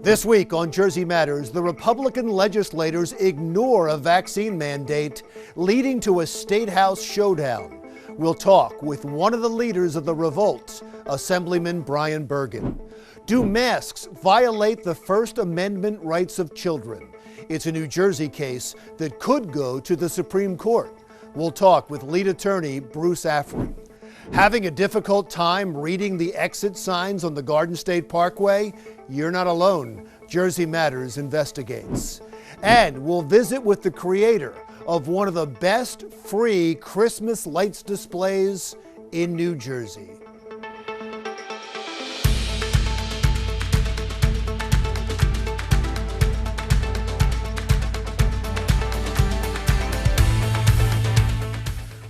This week on Jersey Matters, the Republican legislators ignore a vaccine mandate, leading to a state house showdown. We'll talk with one of the leaders of the revolt, Assemblyman Brian Bergen. Do masks violate the First Amendment rights of children? It's a New Jersey case that could go to the Supreme Court. We'll talk with lead attorney Bruce Afrin. Having a difficult time reading the exit signs on the Garden State Parkway? You're not alone. Jersey Matters investigates. And we'll visit with the creator of one of the best free Christmas lights displays in New Jersey.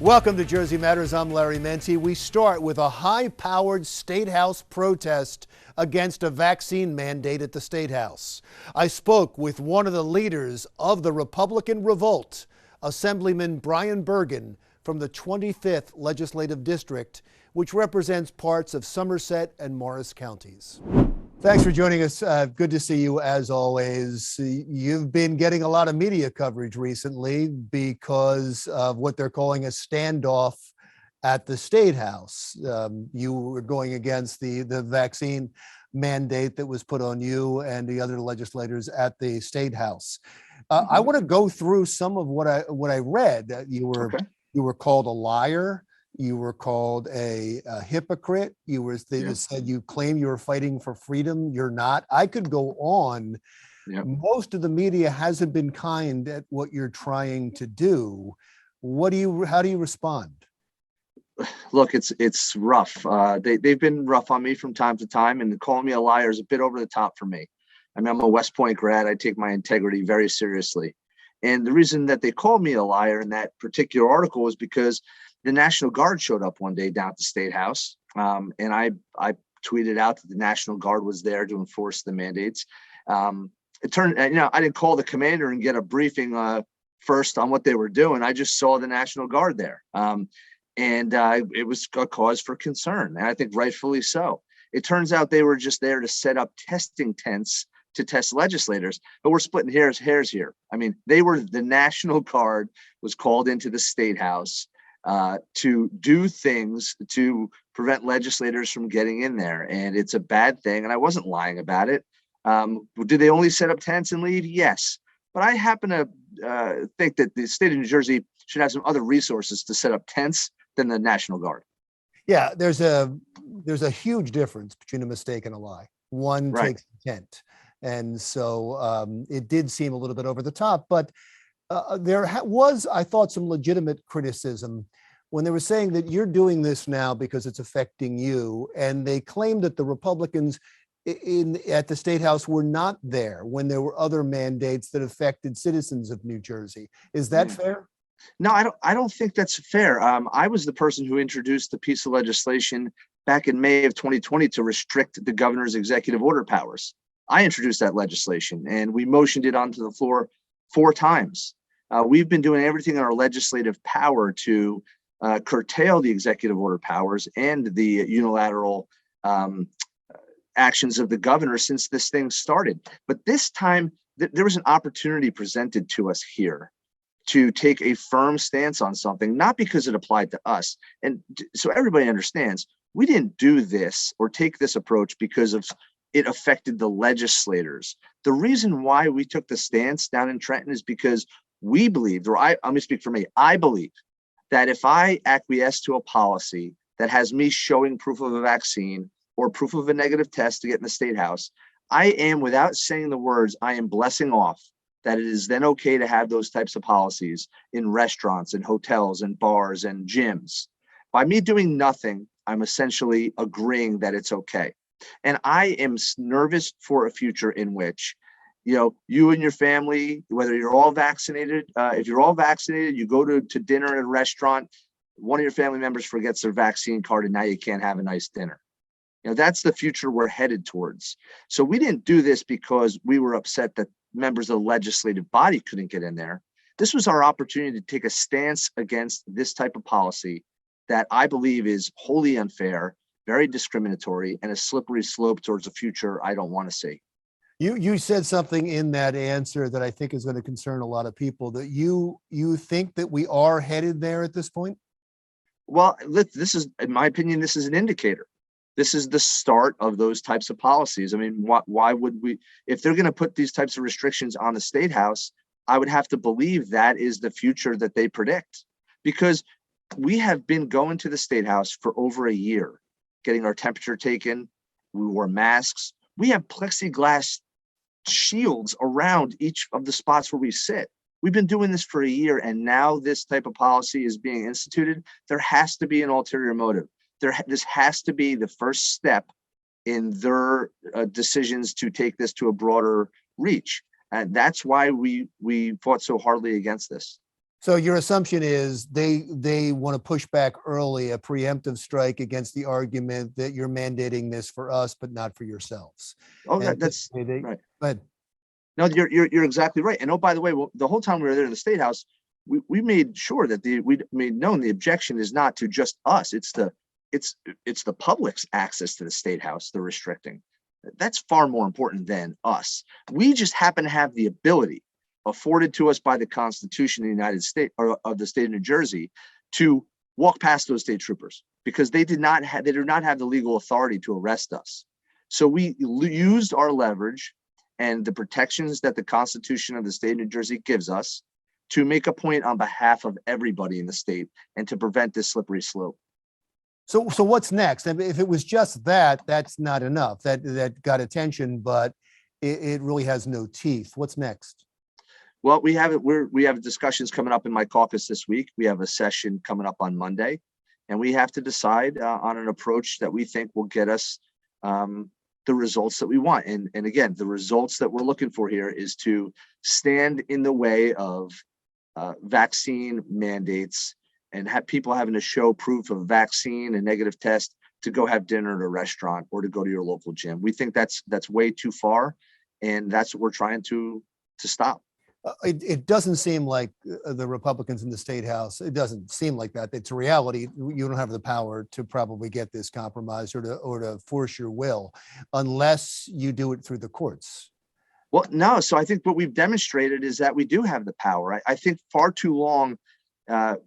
Welcome to Jersey Matters. I'm Larry Menti. We start with a high-powered State House protest against a vaccine mandate at the State House. I spoke with one of the leaders of the Republican revolt, Assemblyman Brian Bergen from the 25th Legislative District, which represents parts of Somerset and Morris counties. Thanks for joining us. Good to see you as always. You've been getting a lot of media coverage recently because of what they're calling a standoff at the State House. You were going against the vaccine mandate that was put on you and the other legislators at the State House. I want to go through some of what I read. You were called a liar. You were called a hypocrite. They said you claim you were fighting for freedom. You're not. I could go on. Yep. Most of the media hasn't been kind at what you're trying to do. How do you respond? Look, it's rough. They've been rough on me from time to time, and calling me a liar is a bit over the top for me. I mean, I'm a West Point grad. I take my integrity very seriously. And the reason that they called me a liar in that particular article was because the National Guard showed up one day down at the State House, and I tweeted out that the National Guard was there to enforce the mandates. It turned, I didn't call the commander and get a briefing first on what they were doing. I just saw the National Guard there, and it was a cause for concern, and I think rightfully so. It turns out they were just there to set up testing tents to test legislators, but we're splitting hairs here. I mean, the National Guard was called into the State House to do things to prevent legislators from getting in there. And it's a bad thing. And I wasn't lying about it. Did they only set up tents and leave? Yes. But I happen to think that the state of New Jersey should have some other resources to set up tents than the National Guard. Yeah, there's a huge difference between a mistake and a lie. One takes intent. And so it did seem a little bit over the top, but there was, I thought, some legitimate criticism when they were saying that you're doing this now because it's affecting you. And they claimed that the Republicans at the State House were not there when there were other mandates that affected citizens of New Jersey. Is that fair? No, I don't think that's fair. I was the person who introduced the piece of legislation back in May of 2020 to restrict the governor's executive order powers. I introduced that legislation and we motioned it onto the floor 4 times. We've been doing everything in our legislative power to curtail the executive order powers and the unilateral actions of the governor since this thing started. But this time, there was an opportunity presented to us here to take a firm stance on something, not because it applied to us. And so everybody understands, we didn't do this or take this approach because of it affected the legislators. The reason why we took the stance down in Trenton is because we believed, let me speak for me, I believe that if I acquiesce to a policy that has me showing proof of a vaccine or proof of a negative test to get in the State House, I am, without saying the words, I am blessing off that it is then okay to have those types of policies in restaurants and hotels and bars and gyms. By me doing nothing, I'm essentially agreeing that it's okay. And I am nervous for a future in which, you and your family, whether you're all vaccinated, if you're all vaccinated, you go to dinner at a restaurant, one of your family members forgets their vaccine card and now you can't have a nice dinner. That's the future we're headed towards. So we didn't do this because we were upset that members of the legislative body couldn't get in there. This was our opportunity to take a stance against this type of policy that I believe is wholly unfair, very discriminatory, and a slippery slope towards a future I don't want to see. You said something in that answer that I think is going to concern a lot of people, that you think that we are headed there at this point. Well, this is, in my opinion, this is an indicator. This is the start of those types of policies. I mean, why would we, if they're going to put these types of restrictions on the state house, I would have to believe that is the future that they predict, because we have been going to the state house for over a year, getting our temperature taken. We wore masks. We have plexiglass shields around each of the spots where we sit. We've been doing this for a year, and now this type of policy is being instituted. There has to be an ulterior motive. This has to be the first step in their decisions to take this to a broader reach. And that's why we fought so hardly against this. So your assumption is they want to push back early, a preemptive strike against the argument that you're mandating this for us, but not for yourselves. Oh, And that's they, right. Go ahead. No, you're exactly right. And oh, by the way, the whole time we were there in the state house, we made sure that we made known the objection is not to just us. It's the public's access to the state house they're restricting. That's far more important than us. We just happen to have the ability afforded to us by the Constitution of the United States, or of the state of New Jersey, to walk past those state troopers, because they do not have the legal authority to arrest us. So we used our leverage and the protections that the Constitution of the state of New Jersey gives us to make a point on behalf of everybody in the state and to prevent this slippery slope. So what's next? I mean, if it was just that, that's not enough. That got attention, but it really has no teeth. What's next? Well, we have discussions coming up in my caucus this week. We have a session coming up on Monday, and we have to decide on an approach that we think will get us the results that we want. And again, the results that we're looking for here is to stand in the way of vaccine mandates and have people having to show proof of vaccine and negative test to go have dinner at a restaurant or to go to your local gym. We think that's way too far, and that's what we're trying to stop. It doesn't seem like the Republicans in the state house, it doesn't seem like that. It's a reality. You don't have the power to probably get this compromised or to force your will unless you do it through the courts. Well, no. So I think what we've demonstrated is that we do have the power. I think far too long,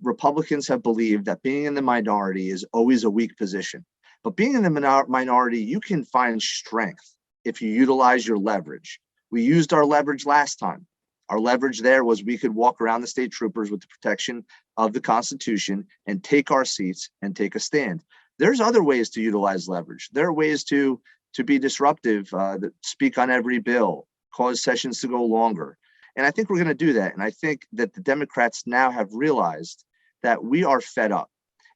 Republicans have believed that being in the minority is always a weak position. But being in the minority, you can find strength if you utilize your leverage. We used our leverage last time. Our leverage there was we could walk around the state troopers with the protection of the Constitution and take our seats and take a stand. There's other ways to utilize leverage. There are ways to be disruptive, that speak on every bill, cause sessions to go longer. And I think we're going to do that. And I think that the Democrats now have realized that we are fed up.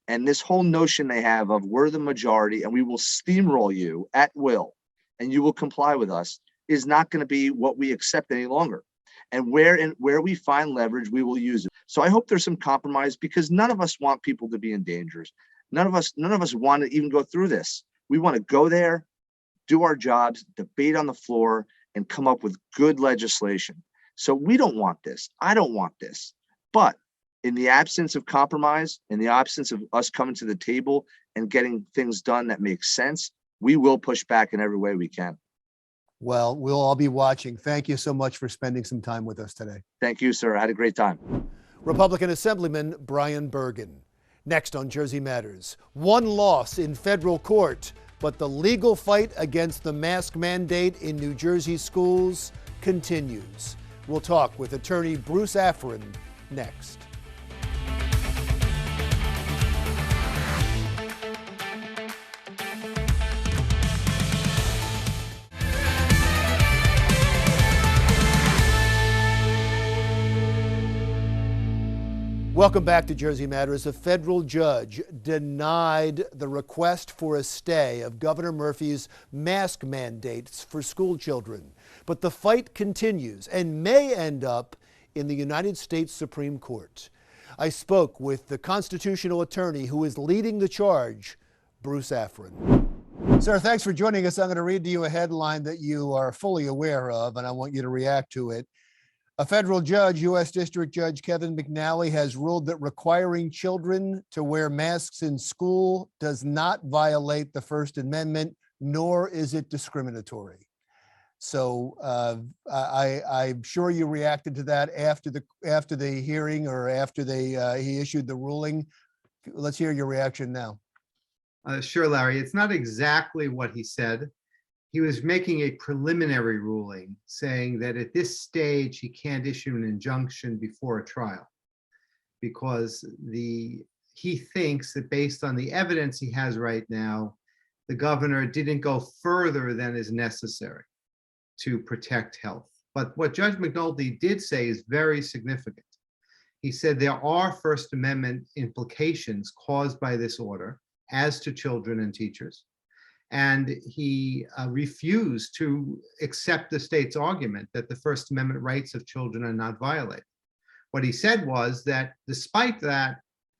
And this whole notion they have of we're the majority and we will steamroll you at will and you will comply with us is not going to be what we accept any longer. And where we find leverage, we will use it. So I hope there's some compromise, because none of us want people to be in danger. None of us want to even go through this. We want to go there, do our jobs, debate on the floor, and come up with good legislation. So we don't want this. I don't want this. But in the absence of compromise, in the absence of us coming to the table and getting things done that make sense, we will push back in every way we can. Well, we'll all be watching. Thank you so much for spending some time with us today. Thank you, sir. I had a great time. Republican Assemblyman Brian Bergen. Next on Jersey Matters, one loss in federal court, but the legal fight against the mask mandate in New Jersey schools continues. We'll talk with attorney Bruce Afrin next. Welcome back to Jersey Matters. A federal judge denied the request for a stay of Governor Murphy's mask mandates for school children. But the fight continues and may end up in the United States Supreme Court. I spoke with the constitutional attorney who is leading the charge, Bruce Afrin. Sir, thanks for joining us. I'm going to read to you a headline that you are fully aware of, and I want you to react to it. A federal judge, U.S. District Judge Kevin McNally, has ruled that requiring children to wear masks in school does not violate the First Amendment, nor is it discriminatory. So I'm sure you reacted to that after the hearing, or after he issued the ruling. Let's hear your reaction now. Sure, Larry. It's not exactly what he said. He was making a preliminary ruling saying that at this stage, he can't issue an injunction before a trial because he thinks that based on the evidence he has right now, the governor didn't go further than is necessary to protect health. But what Judge McNulty did say is very significant. He said there are First Amendment implications caused by this order as to children and teachers. And he refused to accept the state's argument that the First Amendment rights of children are not violated. What he said was that despite that,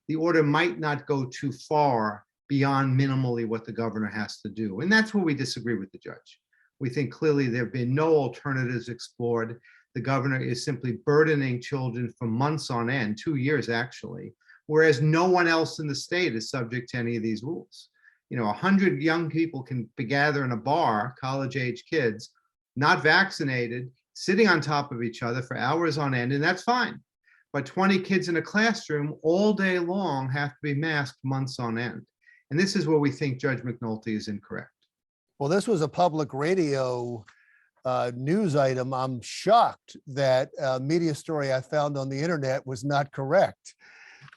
the order might not go too far beyond minimally what the governor has to do. And that's where we disagree with the judge. We think clearly there have been no alternatives explored. The governor is simply burdening children for months on end, 2 years actually, whereas no one else in the state is subject to any of these rules. 100 young people can gather in a bar, college-age kids, not vaccinated, sitting on top of each other for hours on end, and that's fine. But 20 kids in a classroom all day long have to be masked months on end. And this is where we think Judge McNulty is incorrect. Well, this was a public radio news item. I'm shocked that media story I found on the internet was not correct.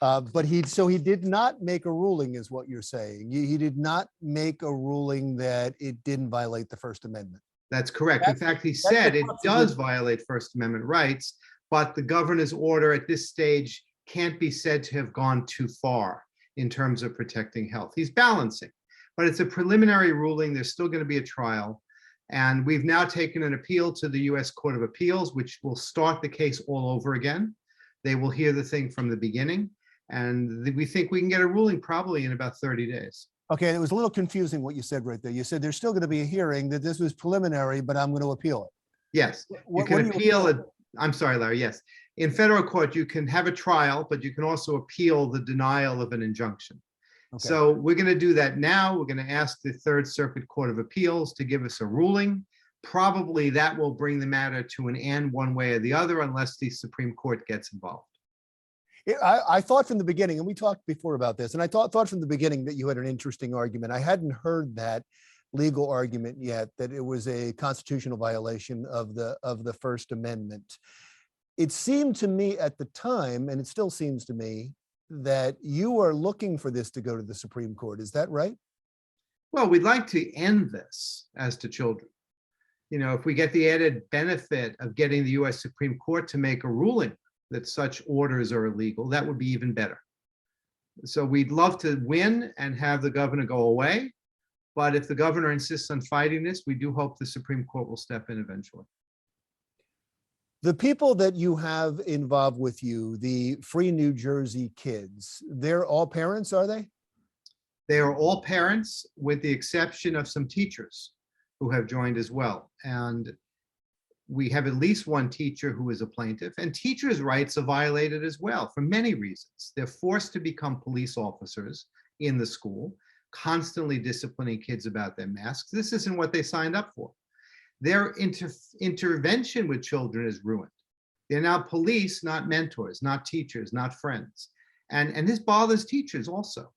But he did not make a ruling, is what you're saying. He did not make a ruling that it didn't violate the First Amendment. That's correct. In fact, he said it does violate First Amendment rights, but the governor's order at this stage can't be said to have gone too far in terms of protecting health. He's balancing, but it's a preliminary ruling. There's still going to be a trial. And we've now taken an appeal to the U.S. Court of Appeals, which will start the case all over again. They will hear the thing from the beginning. And we think we can get a ruling probably in about 30 days. Okay, it was a little confusing what you said right there. You said there's still going to be a hearing, that this was preliminary, but I'm going to appeal it. Yes, you can appeal it. I'm sorry, Larry, yes. In federal court, you can have a trial, but you can also appeal the denial of an injunction. Okay. So we're going to do that now. We're going to ask the Third Circuit Court of Appeals to give us a ruling. Probably that will bring the matter to an end one way or the other, unless the Supreme Court gets involved. I thought from the beginning, and we talked before about this, and I thought from the beginning that you had an interesting argument. I hadn't heard that legal argument yet, that it was a constitutional violation of the First Amendment. It seemed to me at the time, and it still seems to me, that you are looking for this to go to the Supreme Court. Is that right? Well, we'd like to end this as to children. If we get the added benefit of getting the U.S. Supreme Court to make a ruling that such orders are illegal, that would be even better. So we'd love to win and have the governor go away. But if the governor insists on fighting this, we do hope the Supreme Court will step in eventually. The people that you have involved with you, the Free New Jersey Kids, they're all parents, are they? They are all parents, with the exception of some teachers who have joined as well. And we have at least one teacher who is a plaintiff, and teachers' rights are violated as well for many reasons. They're forced to become police officers in the school, constantly disciplining kids about their masks. This isn't what they signed up for. Their intervention with children is ruined. They're now police, not mentors, not teachers, not friends. And this bothers teachers also.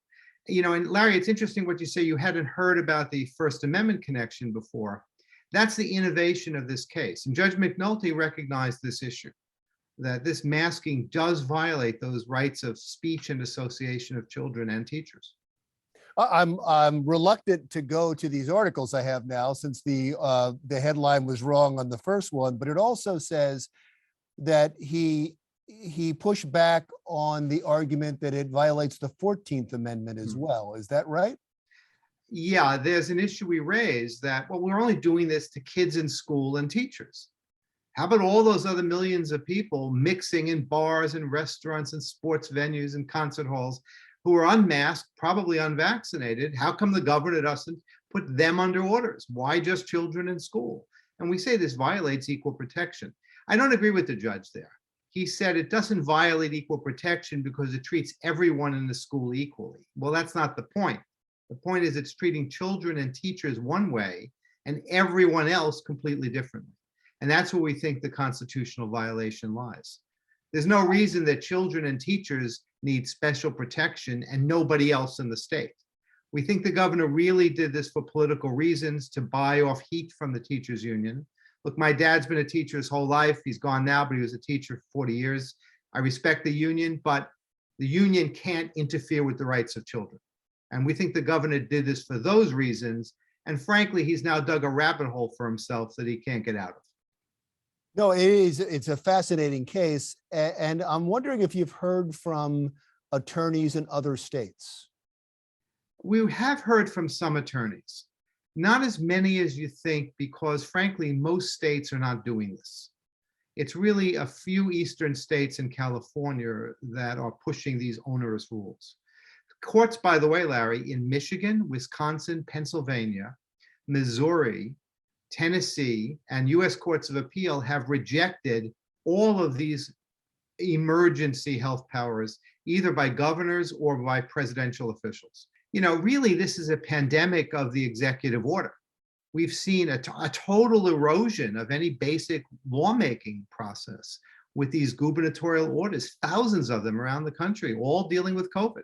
And Larry, it's interesting what you say, you hadn't heard about the First Amendment connection before. That's the innovation of this case. And Judge McNulty recognized this issue, that this masking does violate those rights of speech and association of children and teachers. I'm reluctant to go to these articles I have now, since the headline was wrong on the first one, but it also says that he pushed back on the argument that it violates the 14th Amendment as well. Is that right? Yeah, there's an issue we raised that, well, we're only doing this to kids in school and teachers. How about all those other millions of people mixing in bars and restaurants and sports venues and concert halls who are unmasked, probably unvaccinated? How come the governor doesn't put them under orders? Why just children in school? And we say this violates equal protection. I don't agree with the judge there. He said it doesn't violate equal protection because it treats everyone in the school equally. Well, that's not the point. The point is it's treating children and teachers one way and everyone else completely differently. And that's where we think the constitutional violation lies. There's no reason that children and teachers need special protection and nobody else in the state. We think the governor really did this for political reasons, to buy off heat from the teachers union. Look, my dad's been a teacher his whole life. He's gone now, but he was a teacher for 40 years. I respect the union, but the union can't interfere with the rights of children. And we think the governor did this for those reasons. And frankly, he's now dug a rabbit hole for himself that he can't get out of. No, it's a fascinating case. And I'm wondering if you've heard from attorneys in other states. We have heard from some attorneys, not as many as you think, because frankly, most states are not doing this. It's really a few eastern states and California that are pushing these onerous rules. Courts, by the way, Larry, in Michigan, Wisconsin, Pennsylvania, Missouri, Tennessee, and US courts of appeal have rejected all of these emergency health powers, either by governors or by presidential officials. You know, really, this is a pandemic of the executive order. We've seen a total erosion of any basic lawmaking process with these gubernatorial orders, thousands of them around the country, all dealing with COVID.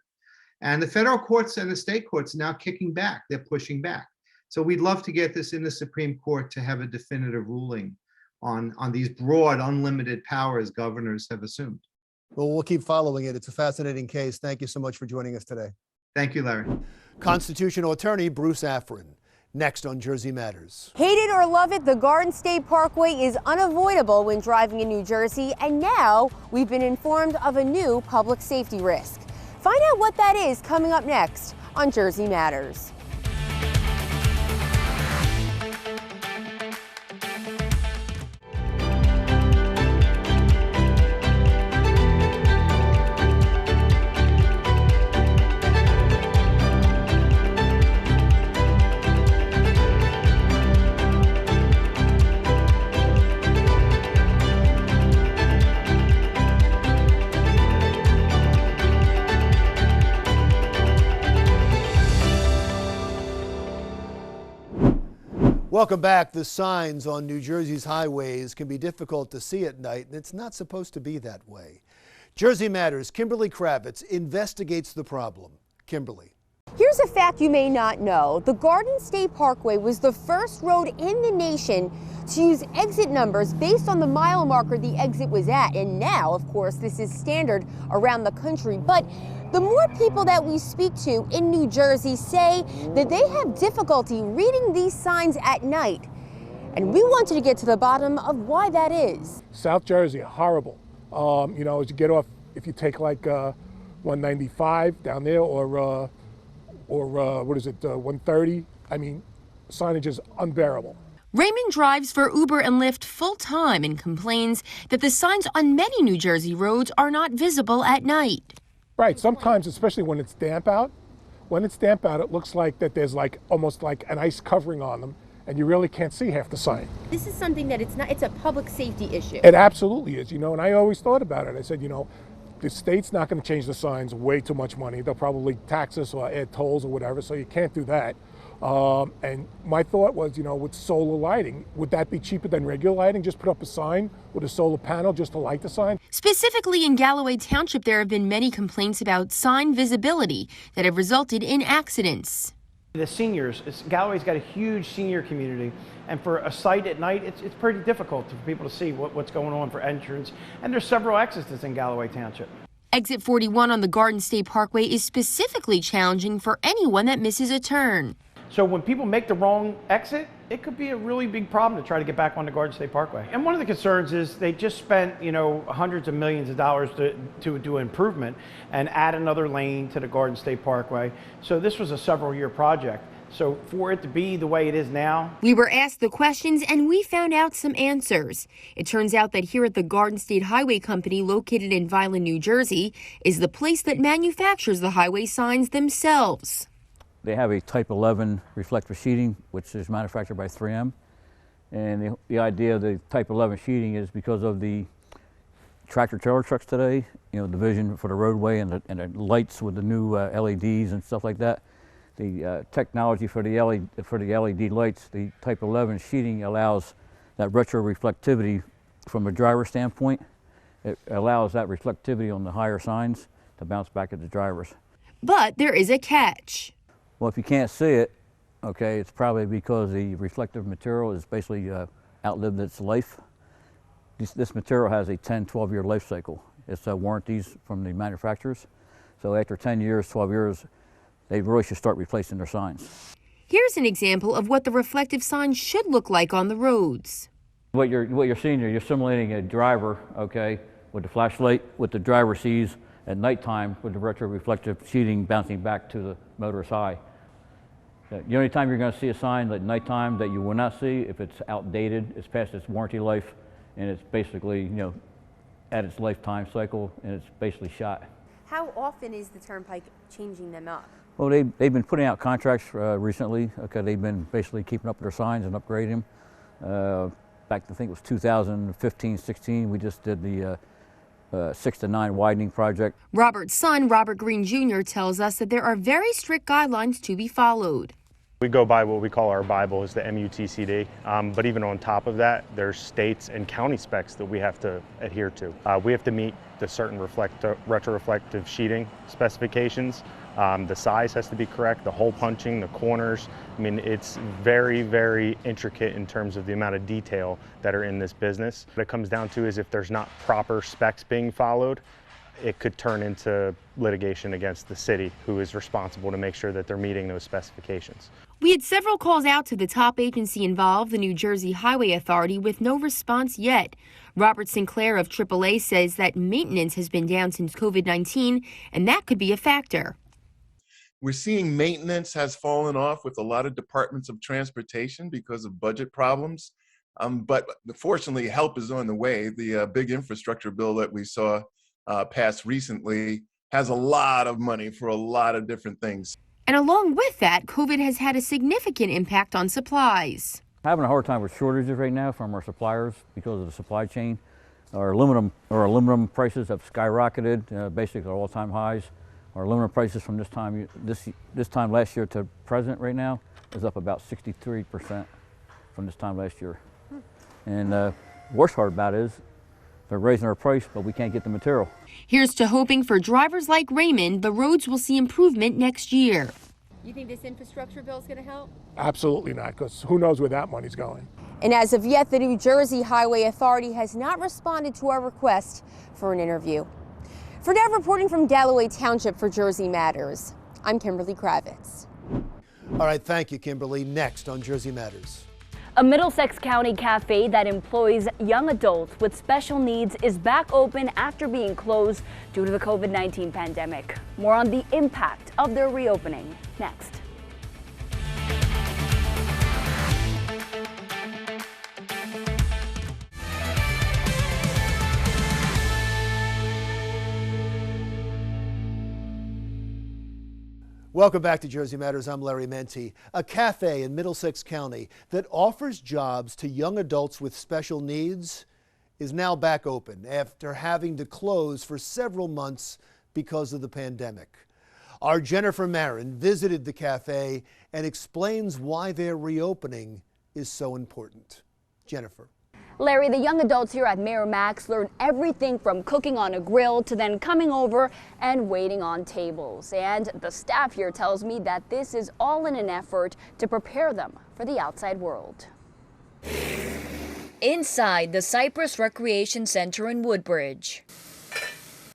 And the federal courts and the state courts are now kicking back, they're pushing back. So we'd love to get this in the Supreme Court to have a definitive ruling on these broad, unlimited powers governors have assumed. Well, we'll keep following it. It's a fascinating case. Thank you so much for joining us today. Thank you, Larry. Constitutional attorney Bruce Afrin, next on Jersey Matters. Hate it or love it, the Garden State Parkway is unavoidable when driving in New Jersey, and now we've been informed of a new public safety risk. Find out what that is coming up next on Jersey Matters. Welcome back. The signs on New Jersey's highways can be difficult to see at night, and it's not supposed to be that way. Jersey Matters' Kimberly Kravitz investigates the problem. Kimberly. Here's a fact you may not know. The Garden State Parkway was the first road in the nation to use exit numbers based on the mile marker the exit was at. And now, of course, this is standard around the country. But the more people that we speak to in New Jersey say that they have difficulty reading these signs at night. And we wanted to get to the bottom of why that is. South Jersey, horrible. You know, as you get off, if you take like 195 down there or what is it, 130, I mean, signage is unbearable. Raymond drives for Uber and Lyft full-time and complains that the signs on many New Jersey roads are not visible at night. Right, sometimes, especially when it's damp out, it looks like that there's like almost like an ice covering on them, and you really can't see half the sign. This is something that it's a public safety issue. It absolutely is, you know, and I always thought about it. I said, you know, the state's not going to change the signs, way too much money. They'll probably tax us or add tolls or whatever, so you can't do that. And my thought was, you know, with solar lighting, would that be cheaper than regular lighting? Just put up a sign with a solar panel just to light the sign? Specifically in Galloway Township, there have been many complaints about sign visibility that have resulted in accidents. The seniors, Galloway's got a huge senior community, and for a site at night, it's pretty difficult for people to see what's going on for entrance. And there's several exits in Galloway Township. Exit 41 on the Garden State Parkway is specifically challenging for anyone that misses a turn. So when people make the wrong exit, it could be a really big problem to try to get back on the Garden State Parkway. And one of the concerns is they just spent, you know, hundreds of millions of dollars to do improvement and add another lane to the Garden State Parkway. So this was a several-year project. So for it to be the way it is now. We were asked the questions and we found out some answers. It turns out that here at the Garden State Highway Company, located in Vineland, New Jersey, is the place that manufactures the highway signs themselves. They have a Type 11 reflector sheeting, which is manufactured by 3M. And the idea of the Type 11 sheeting is because of the tractor trailer trucks today, you know, the vision for the roadway and the lights with the new LEDs and stuff like that. The technology for the LED lights, the Type 11 sheeting allows that retroreflectivity from a driver standpoint. It allows that reflectivity on the higher signs to bounce back at the drivers. But there is a catch. Well, if you can't see it, okay, it's probably because the reflective material is basically outlived its life. This material has a 10, 12-year life cycle. It's warranties from the manufacturers. So after 10 years, 12 years, they really should start replacing their signs. Here's an example of what the reflective signs should look like on the roads. What you're seeing here, you're simulating a driver, okay, with the flashlight, what the driver sees at nighttime with the retroreflective sheeting bouncing back to the motorist's eye. The only time you're going to see a sign at nighttime that you will not see if it's outdated, it's past its warranty life, and it's basically, at its lifetime cycle, and it's basically shot. How often is the Turnpike changing them up? Well, they've been putting out contracts recently. Okay, they've been basically keeping up with their signs and upgrading them. Back, I think it was 2015, 16, we just did the 6 to 9 widening project. Robert's son, Robert Green Jr., tells us that there are very strict guidelines to be followed. We go by what we call our Bible is the MUTCD, but even on top of that, there's states and county specs that we have to adhere to. We have to meet the certain retroreflective sheeting specifications. The size has to be correct, the hole punching, the corners. I mean, it's very, very intricate in terms of the amount of detail that are in this business. What it comes down to is if there's not proper specs being followed, it could turn into litigation against the city, who is responsible to make sure that they're meeting those specifications. We had several calls out to the top agency involved, the New Jersey Highway Authority, with no response yet. Robert Sinclair of AAA says that maintenance has been down since COVID-19, and that could be a factor. We're seeing maintenance has fallen off with a lot of departments of transportation because of budget problems. But fortunately, help is on the way. The big infrastructure bill that we saw passed recently has a lot of money for a lot of different things. And along with that, COVID has had a significant impact on supplies. Having a hard time with shortages right now from our suppliers because of the supply chain. Our aluminum prices have skyrocketed, basically all-time highs. Our aluminum prices from this time last year to present right now is up about 63% from this time last year. And worst part about it is they're raising our price, but we can't get the material. Here's to hoping for drivers like Raymond, the roads will see improvement next year. You think this infrastructure bill is going to help? Absolutely not, because who knows where that money's going. And as of yet, the New Jersey Highway Authority has not responded to our request for an interview. For now, reporting from Galloway Township for Jersey Matters, I'm Kimberly Kravitz. All right, thank you, Kimberly. Next on Jersey Matters. A Middlesex County cafe that employs young adults with special needs is back open after being closed due to the COVID-19 pandemic. More on the impact of their reopening next. Welcome back to Jersey Matters. I'm Larry Menti. A cafe in Middlesex County that offers jobs to young adults with special needs is now back open after having to close for several months because of the pandemic. Our Jennifer Marin visited the cafe and explains why their reopening is so important. Jennifer. Larry, the young adults here at Mayor Max learn everything from cooking on a grill to then coming over and waiting on tables. And the staff here tells me that this is all in an effort to prepare them for the outside world. Inside the Cypress Recreation Center in Woodbridge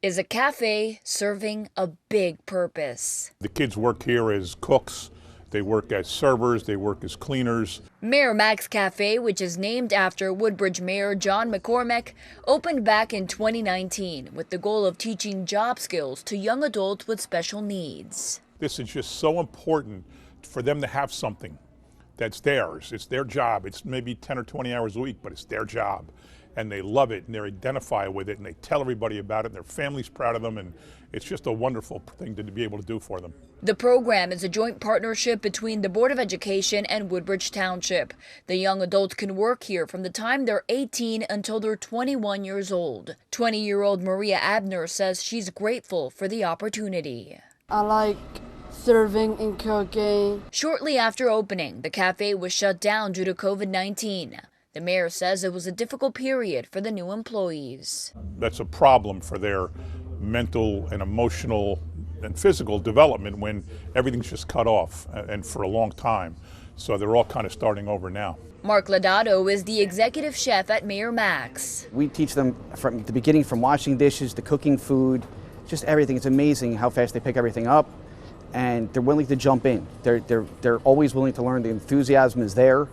is a cafe serving a big purpose. The kids work here as cooks. They work as servers, they work as cleaners. Mayor Max Cafe, which is named after Woodbridge Mayor John McCormick, opened back in 2019 with the goal of teaching job skills to young adults with special needs. This is just so important for them to have something that's theirs. It's their job. It's maybe 10 or 20 hours a week, but it's their job. And they love it, and they identify with it, and they tell everybody about it, and their family's proud of them, and it's just a wonderful thing to be able to do for them. The program is a joint partnership between the Board of Education and Woodbridge Township. The young adults can work here from the time they're 18 until they're 21 years old. 20-year-old Maria Abner says she's grateful for the opportunity. I like serving and cooking. Shortly after opening, the cafe was shut down due to COVID-19. The mayor says it was a difficult period for the new employees. That's a problem for their mental and emotional and physical development when everything's just cut off and for a long time. So they're all kind of starting over now. Mark Lodato is the executive chef at Mayor Max. We teach them from the beginning, from washing dishes to cooking food, just everything. It's amazing how fast they pick everything up, and they're willing to jump in. They're always willing to learn. The enthusiasm is there,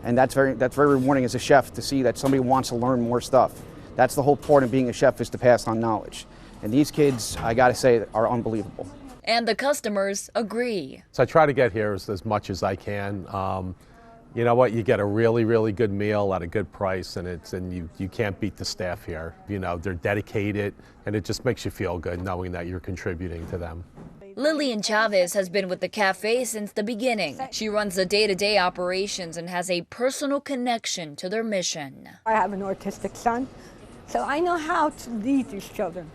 and that's very rewarding as a chef to see that somebody wants to learn more stuff. That's the whole point of being a chef, is to pass on knowledge. And these kids, I gotta say, are unbelievable. And the customers agree. So I try to get here as much as I can. You know what? You get a really, really good meal at a good price, and you can't beat the staff here. You know, they're dedicated, and it just makes you feel good knowing that you're contributing to them. Lillian Chavez has been with the cafe since the beginning. She runs the day-to-day operations and has a personal connection to their mission. I have an autistic son, so I know how to lead these children,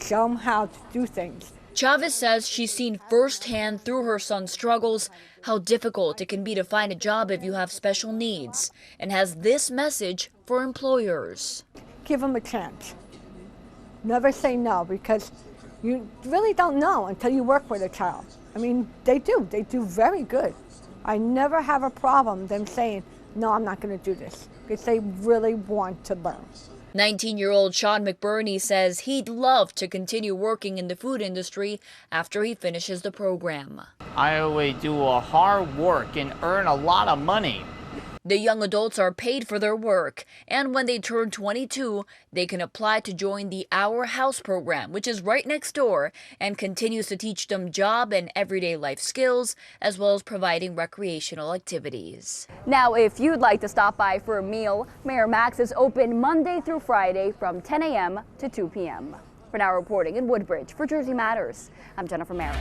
show them how to do things. Chavez says she's seen firsthand through her son's struggles how difficult it can be to find a job if you have special needs, and has this message for employers. Give them a chance. Never say no, because you really don't know until you work with a child. I mean, they do very good. I never have a problem them saying, no, I'm not going to do this, because they really want to learn. 19-year-old Sean McBurney says he'd love to continue working in the food industry after he finishes the program. I always do a hard work and earn a lot of money. The young adults are paid for their work, and when they turn 22, they can apply to join the Our House program, which is right next door and continues to teach them job and everyday life skills, as well as providing recreational activities. Now, if you'd like to stop by for a meal, Mayor Max is open Monday through Friday from 10 a.m. to 2 p.m. For now, reporting in Woodbridge for Jersey Matters, I'm Jennifer Merrick.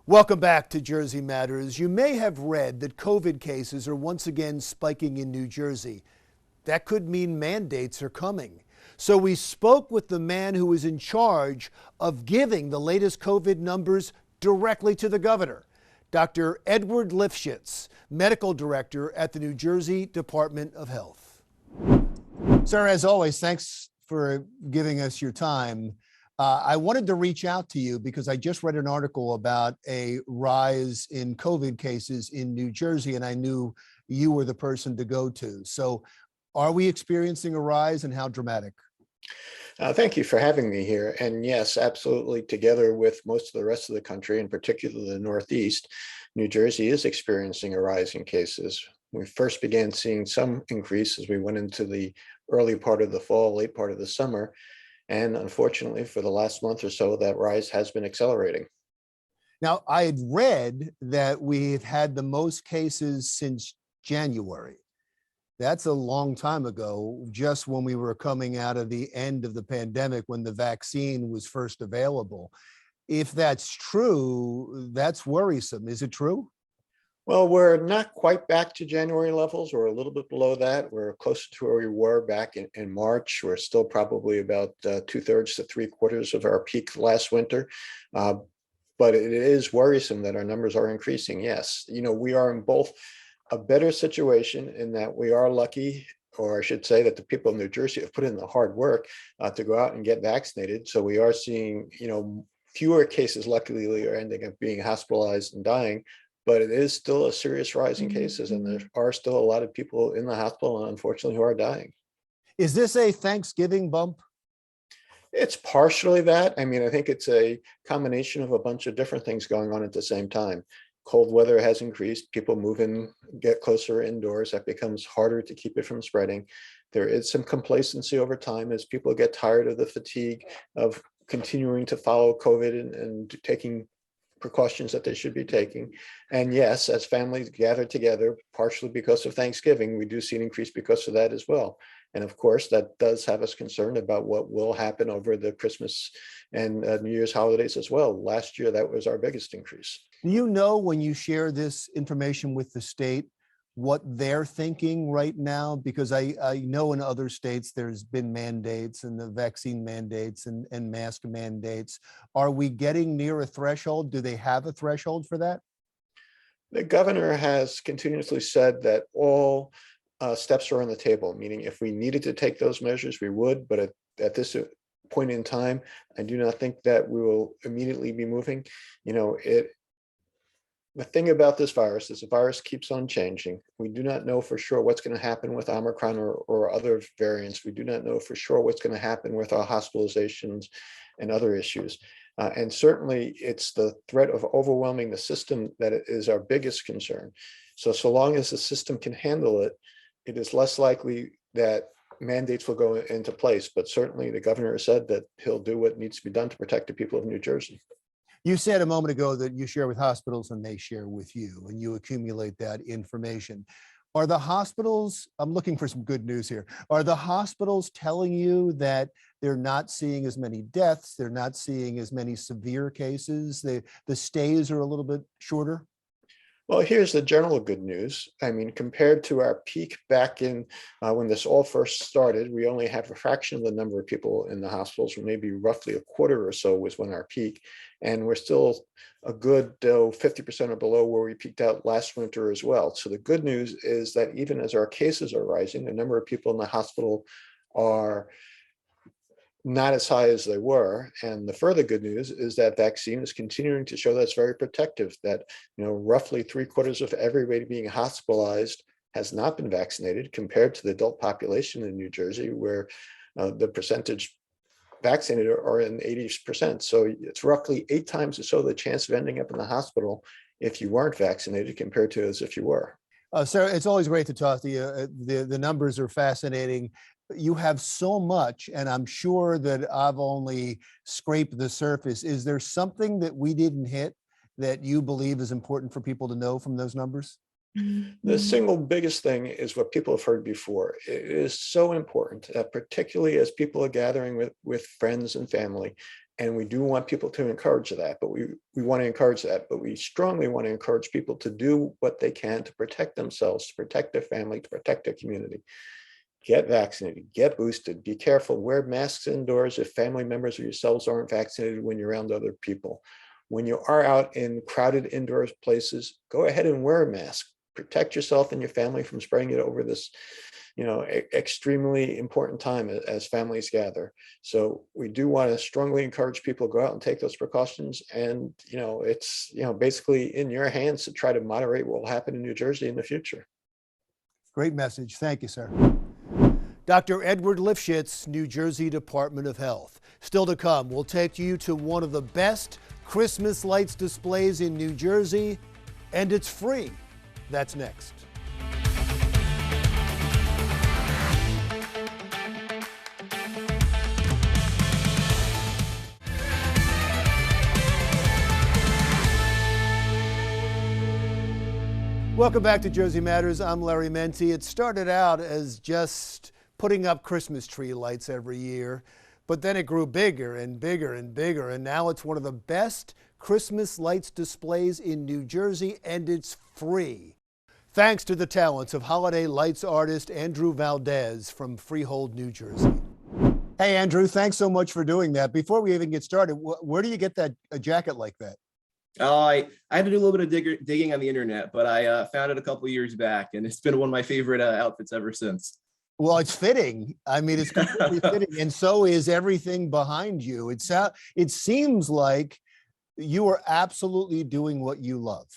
Welcome back to Jersey Matters. You may have read that COVID cases are once again spiking in New Jersey. That could mean mandates are coming. So we spoke with the man who is in charge of giving the latest COVID numbers directly to the governor, Dr. Edward Lifshitz, medical director at the New Jersey Department of Health. Sir, as always, thanks for giving us your time. I wanted to reach out to you because I just read an article about a rise in COVID cases in New Jersey, and I knew you were the person to go to. So are we experiencing a rise, and how dramatic? Thank you for having me here. And yes, absolutely. Together with most of the rest of the country, in particular the Northeast, New Jersey is experiencing a rise in cases. We first began seeing some increase as we went into the early part of the fall, late part of the summer. And unfortunately, for the last month or so, that rise has been accelerating. Now, I had read that we've had the most cases since January. That's a long time ago, just when we were coming out of the end of the pandemic, when the vaccine was first available. If that's true, that's worrisome. Is it true? Well, we're not quite back to January levels. We're a little bit below that. We're closer to where we were back in March. We're still probably about 2/3 to 3/4 of our peak last winter. But it is worrisome that our numbers are increasing. Yes, we are in both a better situation in that we are lucky, or I should say that the people of New Jersey have put in the hard work to go out and get vaccinated. So we are seeing, fewer cases, luckily, are ending up being hospitalized and dying. But it is still a serious rise in cases, and there are still a lot of people in the hospital, unfortunately, who are dying. Is this a Thanksgiving bump? It's partially that. I mean, I think it's a combination of a bunch of different things going on at the same time. Cold weather has increased. People move in, get closer indoors. That becomes harder to keep it from spreading. There is some complacency over time as people get tired of the fatigue of continuing to follow COVID and taking precautions that they should be taking. And yes, as families gather together, partially because of Thanksgiving, we do see an increase because of that as well. And of course, that does have us concerned about what will happen over the Christmas and New Year's holidays as well. Last year, that was our biggest increase. Do you know, when you share this information with the state, what they're thinking right now? Because I know in other states there's been mandates, and the vaccine mandates and mask mandates. Are we getting near a threshold? Do they have a threshold for that? The governor has continuously said that all steps are on the table, meaning if we needed to take those measures, we would, but at this point in time, I do not think that we will immediately be moving. The thing about this virus is the virus keeps on changing. We do not know for sure what's going to happen with Omicron or other variants. We do not know for sure what's going to happen with our hospitalizations and other issues. And certainly it's the threat of overwhelming the system that is our biggest concern. So long as the system can handle it, it is less likely that mandates will go into place. But certainly the governor has said that he'll do what needs to be done to protect the people of New Jersey. You said a moment ago that you share with hospitals and they share with you, and you accumulate that information. Are the hospitals, I'm looking for some good news here, are the hospitals telling you that they're not seeing as many deaths, they're not seeing as many severe cases, the stays are a little bit shorter? Well, here's the general good news. I mean, compared to our peak back in when this all first started, we only have a fraction of the number of people in the hospitals, maybe roughly a quarter or so was when our peak. And we're still a good 50% or below where we peaked out last winter as well. So the good news is that even as our cases are rising, the number of people in the hospital are not as high as they were. And the further good news is that vaccine is continuing to show that's very protective, that roughly 3/4 of everybody being hospitalized has not been vaccinated compared to the adult population in New Jersey, where the percentage vaccinated are in 80%. So it's roughly 8 times or so the chance of ending up in the hospital if you weren't vaccinated compared to as if you were. Sarah, it's always great to talk to you. The numbers are fascinating. You have so much, and I'm sure that I've only scraped the surface. Is there something that we didn't hit that you believe is important for people to know from those numbers? The single biggest thing is what people have heard before. It is so important, particularly as people are gathering with friends and family. And we do want people to encourage that, but we want to encourage that, but we strongly want to encourage people to do what they can to protect themselves, to protect their family, to protect their community. Get vaccinated, get boosted, be careful, wear masks indoors if family members or yourselves aren't vaccinated when you're around other people. When you are out in crowded indoor places, go ahead and wear a mask. Protect yourself and your family from spreading it over this, extremely important time as families gather. So we do want to strongly encourage people to go out and take those precautions. And, it's, basically in your hands to try to moderate what will happen in New Jersey in the future. Great message. Thank you, sir. Dr. Edward Lifshitz, New Jersey Department of Health. Still to come, we'll take you to one of the best Christmas lights displays in New Jersey, and it's free. That's next. Welcome back to Jersey Matters. I'm Larry Menti. It started out as just putting up Christmas tree lights every year, but then it grew bigger and bigger and bigger, and now it's one of the best Christmas lights displays in New Jersey, and it's free. Thanks to the talents of holiday lights artist Andrew Valdez from Freehold, New Jersey. Hey, Andrew, thanks so much for doing that. Before we even get started, where do you get a jacket like that? I had to do a little bit of digging on the internet, but I found it a couple of years back, and it's been one of my favorite outfits ever since. Well, it's fitting. I mean, it's completely fitting, and so is everything behind you. It seems like you are absolutely doing what you love.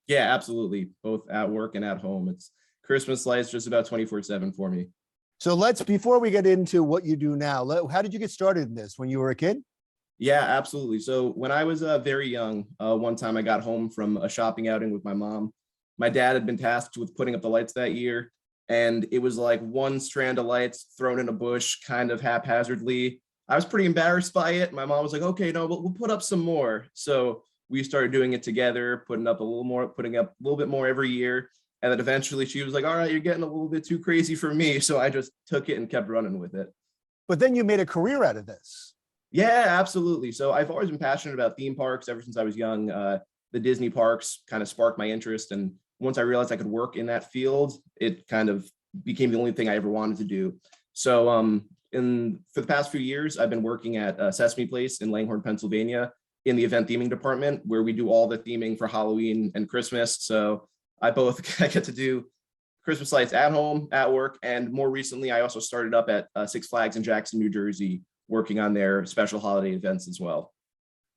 Yeah, absolutely. Both at work and at home. It's Christmas lights just about 24/7 for me. So before we get into what you do now, how did you get started in this? When you were a kid? Yeah, absolutely. So when I was very young, one time I got home from a shopping outing with my mom. My dad had been tasked with putting up the lights that year, and it was like one strand of lights thrown in a bush kind of haphazardly. I was pretty embarrassed by it. My mom was like, okay, no, we'll put up some more. So we started doing it together, putting up a little bit more every year. And then eventually she was like, all right, you're getting a little bit too crazy for me. So I just took it and kept running with it. But then you made a career out of this. Yeah, absolutely. So I've always been passionate about theme parks ever since I was young. The Disney parks kind of sparked my interest. And once I realized I could work in that field, it kind of became the only thing I ever wanted to do. So for the past few years, I've been working at Sesame Place in Langhorne, Pennsylvania, in the event theming department, where we do all the theming for Halloween and Christmas. So I get to do Christmas lights at home, at work, and more recently, I also started up at Six Flags in Jackson, New Jersey, working on their special holiday events as well.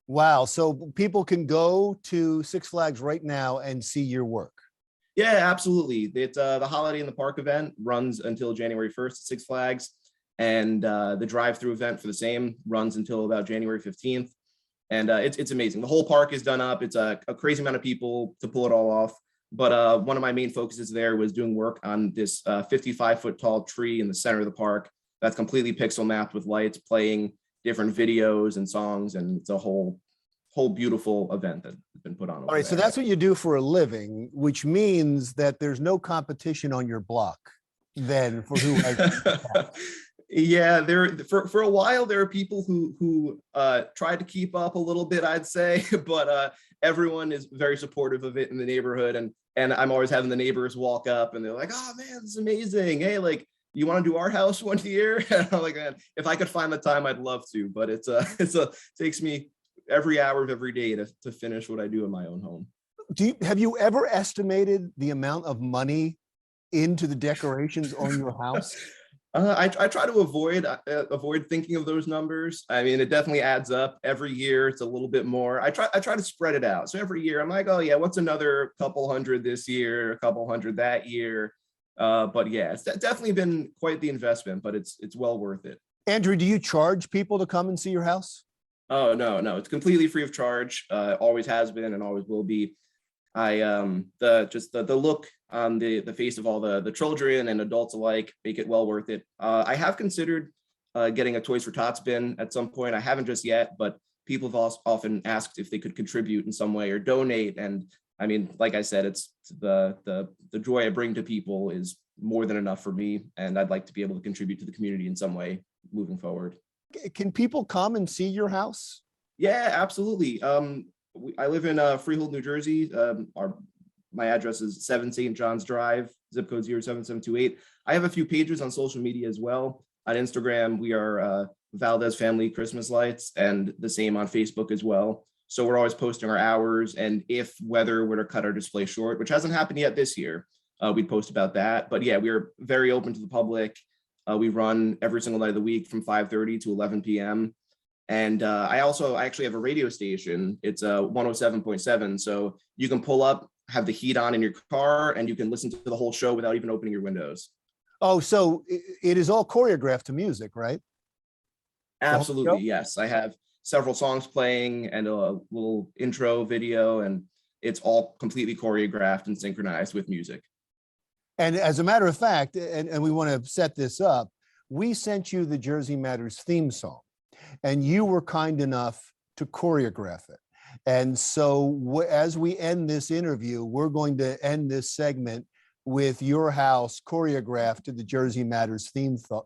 Wow. So people can go to Six Flags right now and see your work. Yeah, absolutely. It's the Holiday in the Park event runs until January 1st at Six Flags, and the drive-through event for the same runs until about January 15th. And it's amazing. The whole park is done up. It's a crazy amount of people to pull it all off. But one of my main focuses there was doing work on this 55-foot tall tree in the center of the park that's completely pixel mapped with lights, playing different videos and songs, and it's a whole beautiful event that's been put on. All right, so that's what you do for a living, which means that there's no competition on your block then for who has. Yeah, for a while there are people who try to keep up a little bit, I'd say, but everyone is very supportive of it in the neighborhood, and I'm always having the neighbors walk up and they're like, "Oh man, this is amazing! Hey, like, you want to do our house one year?" And I'm like, "Man, if I could find the time, I'd love to." But it takes me every hour of every day to finish what I do in my own home. Have you ever estimated the amount of money into the decorations on your house? I try to avoid thinking of those numbers. I mean, it definitely adds up. Every year it's a little bit more. I try to spread it out. So every year I'm like, oh yeah, what's another couple hundred this year, a couple hundred that year. But yeah, it's definitely been quite the investment, but it's well worth it. Andrew, do you charge people to come and see your house? Oh, no, it's completely free of charge. Always has been and always will be. The look on the face of all the children and adults alike make it well worth it. I have considered getting a Toys for Tots bin at some point. I haven't just yet, but people have often asked if they could contribute in some way or donate. And I mean, like I said, it's the joy I bring to people is more than enough for me, and I'd like to be able to contribute to the community in some way moving forward. Can people come and see your house? Yeah, absolutely. I live in Freehold, New Jersey. My address is 7 St. John's Drive, zip code 07728. I have a few pages on social media as well. On Instagram, we are Valdez Family Christmas Lights, and the same on Facebook as well. So we're always posting our hours, and if weather were to cut our display short, which hasn't happened yet this year, we'd post about that. But yeah, we're very open to the public. We run every single night of the week from 5:30 to 11 p.m. And I actually have a radio station. It's 107.7. So you can pull up, have the heat on in your car, and you can listen to the whole show without even opening your windows. Oh, so it is all choreographed to music, right? Absolutely, yes. I have several songs playing and a little intro video, and it's all completely choreographed and synchronized with music. And as a matter of fact, and we want to set this up, we sent you the Jersey Matters theme song, and you were kind enough to choreograph it. And so as we end this interview, we're going to end this segment with your house choreographed to the Jersey Matters theme song.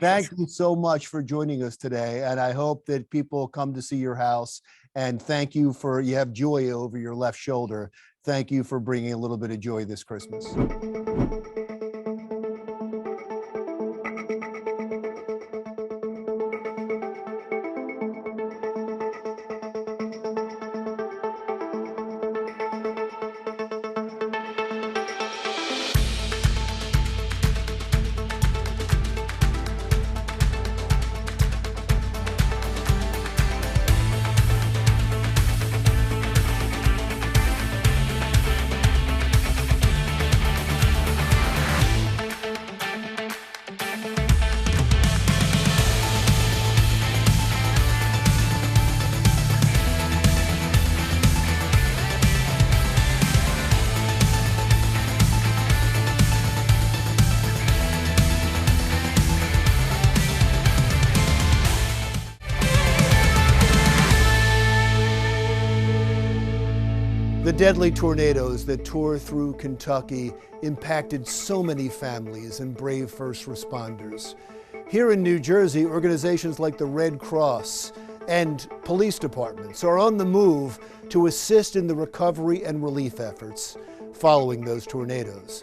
Thank you so much for joining us today. And I hope that people come to see your house, and thank you you have joy over your left shoulder. Thank you for bringing a little bit of joy this Christmas. deadly tornadoes that tore through Kentucky impacted so many families and brave first responders. Here in New Jersey, organizations like the Red Cross and police departments are on the move to assist in the recovery and relief efforts following those tornadoes.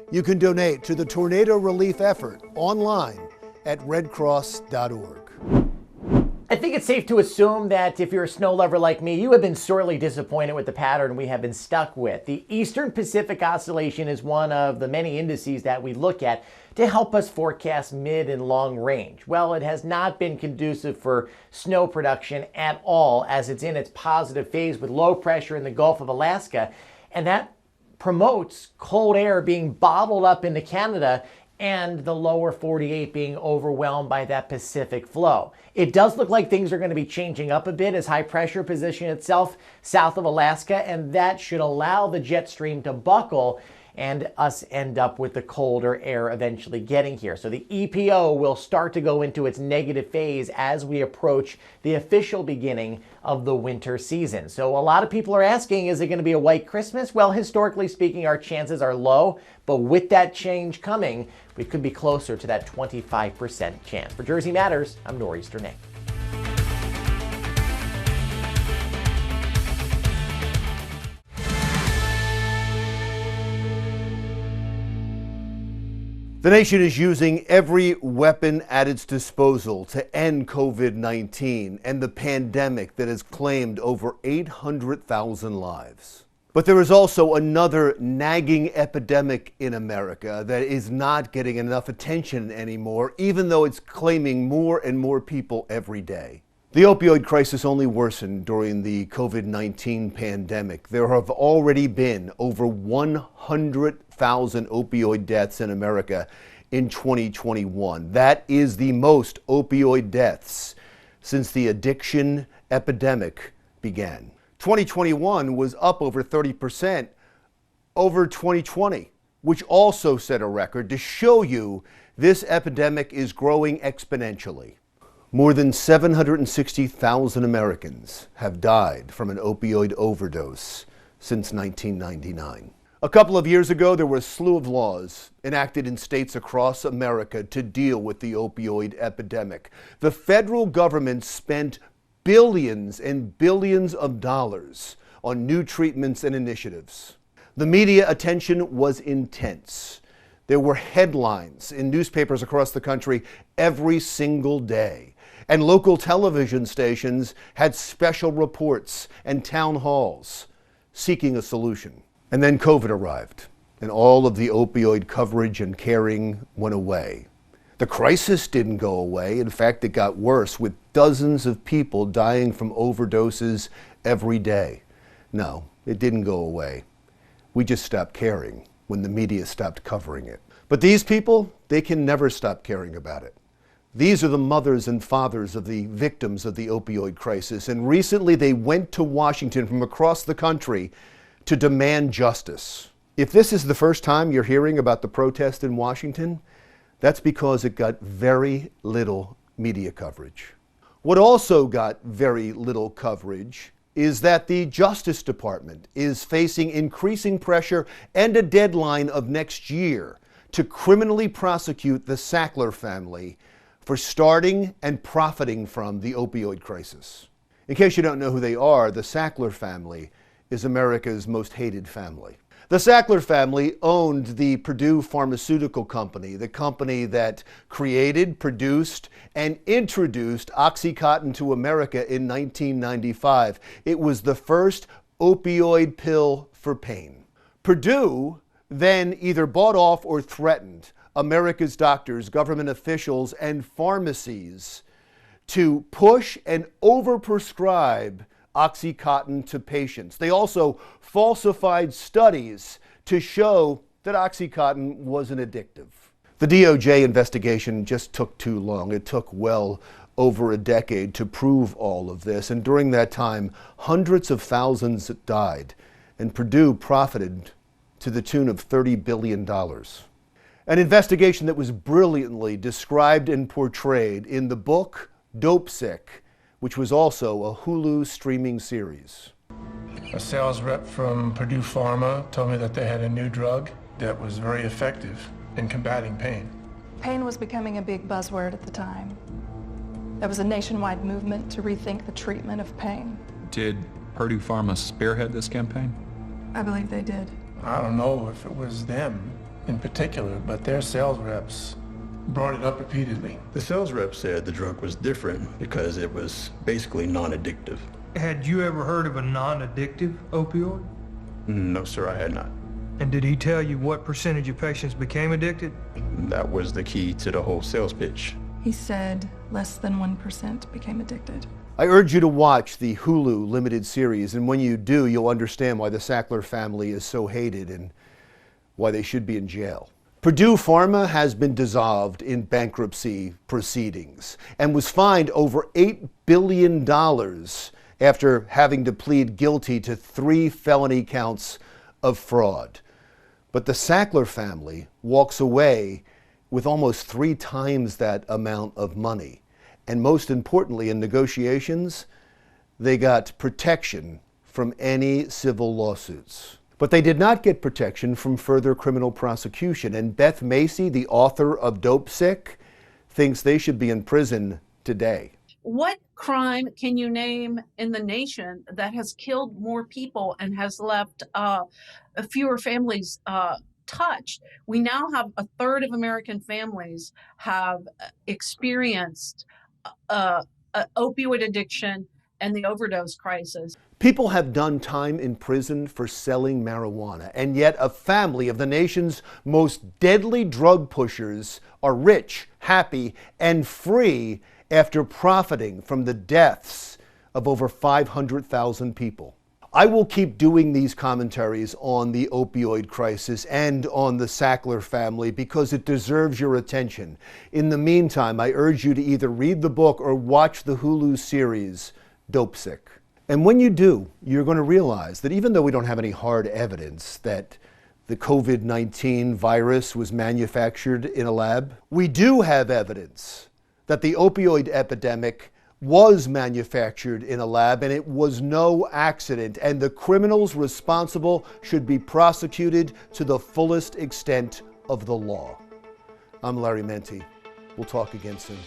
You can donate to the tornado relief effort online at redcross.org. I think it's safe to assume that if you're a snow lover like me, you have been sorely disappointed with the pattern we have been stuck with. The Eastern Pacific Oscillation is one of the many indices that we look at to help us forecast mid and long range. Well, it has not been conducive for snow production at all, as it's in its positive phase with low pressure in the Gulf of Alaska, and that promotes cold air being bottled up into Canada and the lower 48 being overwhelmed by that Pacific flow. It does look like things are going to be changing up a bit as high pressure positions itself south of Alaska, and that should allow the jet stream to buckle and us end up with the colder air eventually getting here. So the EPO will start to go into its negative phase as we approach the official beginning of the winter season. So a lot of people are asking, is it going to be a white Christmas? Well, historically speaking, our chances are low, but with that change coming, we could be closer to that 25% chance. For Jersey Matters, I'm Nor'easter Nick. The nation is using every weapon at its disposal to end COVID-19 and the pandemic that has claimed over 800,000 lives. But there is also another nagging epidemic in America that is not getting enough attention anymore, even though it's claiming more and more people every day. The opioid crisis only worsened during the COVID-19 pandemic. There have already been over 100,000 opioid deaths in America in 2021. That is the most opioid deaths since the addiction epidemic began. 2021 was up over 30% over 2020, which also set a record to show you this epidemic is growing exponentially. More than 760,000 Americans have died from an opioid overdose since 1999. A couple of years ago, there were a slew of laws enacted in states across America to deal with the opioid epidemic. The federal government spent billions and billions of dollars on new treatments and initiatives. The media attention was intense. There were headlines in newspapers across the country every single day. And local television stations had special reports and town halls seeking a solution. And then COVID arrived, and all of the opioid coverage and caring went away. The crisis didn't go away. In fact, it got worse, with dozens of people dying from overdoses every day. No, it didn't go away. We just stopped caring when the media stopped covering it. But these people, they can never stop caring about it. These are the mothers and fathers of the victims of the opioid crisis, and recently they went to Washington from across the country to demand justice. If this is the first time you're hearing about the protest in Washington, that's because it got very little media coverage. What also got very little coverage is that the Justice Department is facing increasing pressure and a deadline of next year to criminally prosecute the Sackler family for starting and profiting from the opioid crisis. In case you don't know who they are, the Sackler family is America's most hated family. The Sackler family owned the Purdue Pharmaceutical Company, the company that created, produced, and introduced OxyContin to America in 1995. It was the first opioid pill for pain. Purdue then either bought off or threatened America's doctors, government officials, and pharmacies to push and overprescribe OxyContin to patients. They also falsified studies to show that OxyContin wasn't addictive. The DOJ investigation just took too long. It took well over a decade to prove all of this, and during that time, hundreds of thousands died, and Purdue profited to the tune of $30 billion. An investigation that was brilliantly described and portrayed in the book Dope Sick, which was also a Hulu streaming series. A sales rep from Purdue Pharma told me that they had a new drug that was very effective in combating pain. Pain was becoming a big buzzword at the time. There was a nationwide movement to rethink the treatment of pain. Did Purdue Pharma spearhead this campaign? I believe they did. I don't know if it was them in particular, but their sales reps brought it up repeatedly. The sales rep said the drug was different because it was basically non-addictive. Had you ever heard of a non-addictive opioid? No, sir, I had not. And did he tell you what percentage of patients became addicted? That was the key to the whole sales pitch. He said less than 1% became addicted. I urge you to watch the Hulu limited series, and when you do, you'll understand why the Sackler family is so hated and why they should be in jail. Purdue Pharma has been dissolved in bankruptcy proceedings and was fined over $8 billion after having to plead guilty to 3 felony counts of fraud. But the Sackler family walks away with almost 3 times that amount of money. And most importantly, in negotiations, they got protection from any civil lawsuits. But they did not get protection from further criminal prosecution. And Beth Macy, the author of Dope Sick, thinks they should be in prison today. What crime can you name in the nation that has killed more people and has left fewer families touched? We now have a third of American families have experienced opioid addiction and the overdose crisis. People have done time in prison for selling marijuana, and yet a family of the nation's most deadly drug pushers are rich, happy, and free after profiting from the deaths of over 500,000 people. I will keep doing these commentaries on the opioid crisis and on the Sackler family because it deserves your attention. In the meantime, I urge you to either read the book or watch the Hulu series, Dope Sick. And when you do, you're going to realize that even though we don't have any hard evidence that the COVID-19 virus was manufactured in a lab, we do have evidence that the opioid epidemic was manufactured in a lab and it was no accident, and the criminals responsible should be prosecuted to the fullest extent of the law. I'm Larry Menti. We'll talk again soon.